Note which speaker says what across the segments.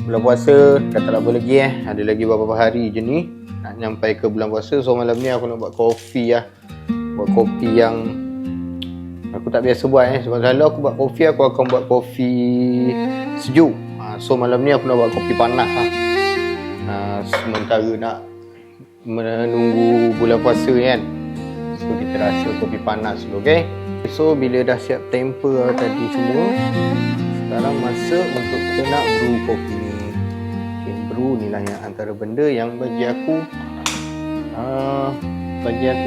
Speaker 1: bulan puasa dah tak lama lagi ada lagi beberapa hari je ni nak nyampai ke bulan puasa. So malam ni aku nak buat kopi buat kopi yang aku tak biasa buat sebab selalu aku buat kopi aku akan buat kopi sejuk. So malam ni aku nak buat kopi panas sementara nak menunggu bulan puasa kan. So kita rasa kopi panas dulu, okay? So bila dah siap temper tadi semua, sekarang masa untuk kita nak brew kopi ni. Okay, brew ni lah yang antara benda yang bagi aku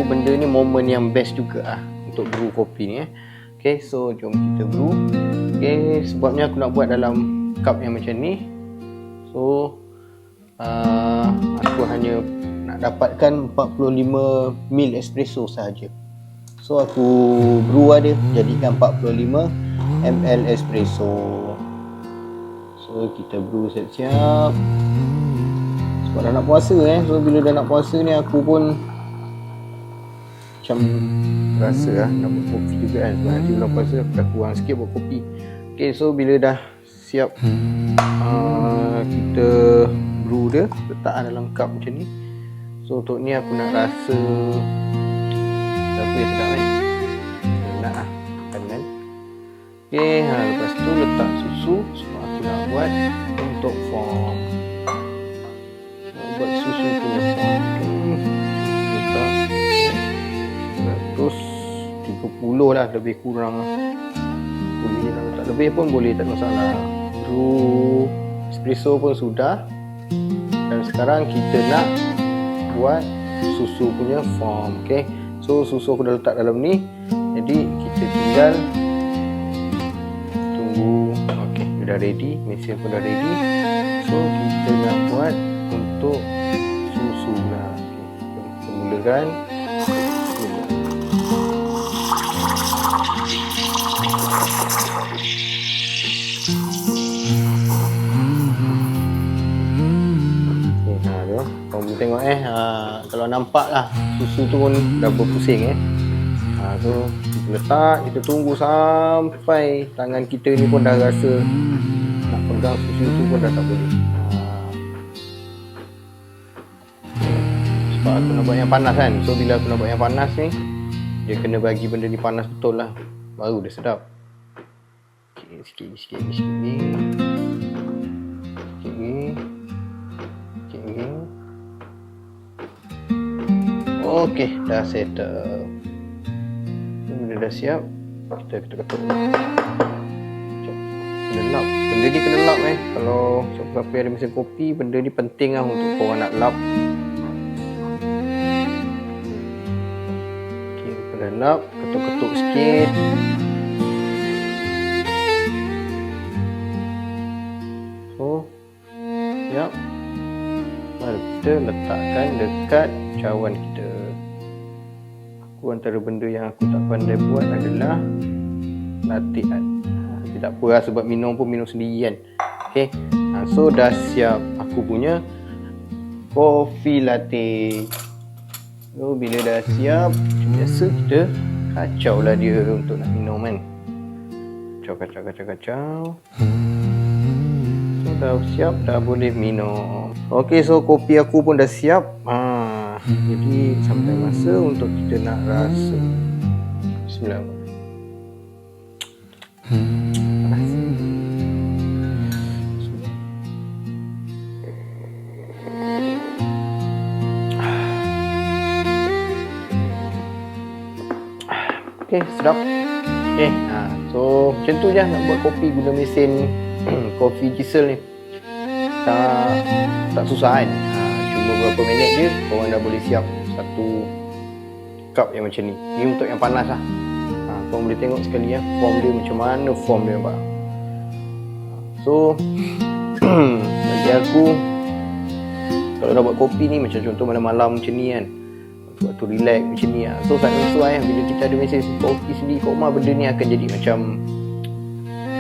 Speaker 1: benda ni momen yang best juga untuk brew kopi ni Okay, so jom kita brew. Okay, sebabnya aku nak buat dalam cup yang macam ni. So aku hanya nak dapatkan 45 ml espresso sahaja. So aku brew dia jadikan 45 ml espresso. So kita brew siap-siap sebab dah nak puasa So bila dah nak puasa ni aku pun macam rasa nak buat kopi juga sebab nanti bulan puasa aku dah kurang sikit buat kopi. Okay, so bila dah siap kita brew dia, letak dalam cup macam ni. So untuk ni aku nak rasa apa yang sedap nak kan. Okay, lepas tu letak susu sebab aku nak buat untuk foam. Buat susu punya foam. Letak 130 lah, lebih kurang boleh lah, tak lebih pun boleh, tak ada masalah. Brew espresso pun sudah. Dan sekarang kita nak buat susu punya foam. Okay, so susu aku dah letak dalam ni, jadi kita tinggal tunggu. Okay, dah ready, mesin pun dah ready. So kita nak buat untuk susu lah. Okay, kita mulakan. Kamu tengok kalau nampak lah susu tu pun dah berpusing So kita letak, kita tunggu sampai tangan kita ni pun dah rasa nak pegang susu tu pun dah tak boleh. Sebab aku nak buat yang panas kan. So bila aku nak buat yang panas ni, dia kena bagi benda ni panas betul lah, baru dia sedap. Okay, sikit ni. Okey, dah settle. Bila dah siap, kita ketuk. Kena lap. Benda ni kena lap Kalau siapa-siapa yang ada mesin kopi, benda ni penting lah untuk korang nak lap. Okey, kena lap, ketuk-ketuk sikit. So, siap. Mari kita letakkan dekat cawan kita. Antara benda yang aku tak pandai buat adalah latte art. Tapi tak apa lah, sebab minum pun minum sendiri kan. Okay, so dah siap aku punya coffee latte. So bila dah siap, macam biasa kita kacau lah dia untuk nak minum kan. Kacau. So dah siap, dah boleh minum. Okay, so kopi aku pun dah siap. Jadi sampai masa untuk kita nak rasa. Bismillahirrahmanirrahim. Okay, sedap. Okay, so macam tu je nak buat kopi guna mesin kopi Gisel ni. Tak susah kan. Cuma beberapa minit je korang dah boleh siap satu cup yang macam ni. Ni untuk yang panas lah. Korang boleh tengok sekali form dia macam mana form dia nampak. So bagi aku, kalau nak buat kopi ni macam contoh malam-malam macam ni kan, waktu relax macam ni so sangat sesuai bila kita ada mesin kopi sendiri kat rumah, benda ni akan jadi macam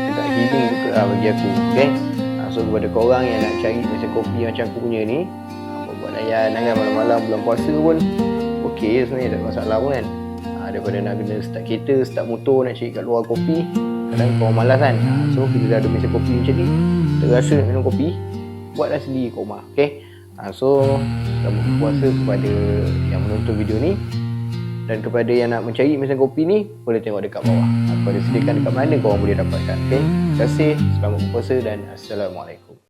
Speaker 1: agak healing juga bagi aku. Okay, so kepada korang yang nak cari mesin kopi macam aku punya ni, buat layan kan malam-malam bulan puasa pun okey sebenarnya, tak ada masalah pun kan. Daripada nak kena start kereta, start motor nak cari kat luar kopi, kadang korang malas kan. So bila dah ada mesin kopi macam ni, terasa nak minum kopi, buatlah sendiri kat rumah. Okay, so selamat berpuasa kepada yang menonton video ni. Dan kepada yang nak mencari mesin kopi ni, boleh tengok dekat bawah. Aku ada sediakan dekat mana korang boleh dapatkan. Okay, terima kasih, selamat berpuasa dan Assalamualaikum.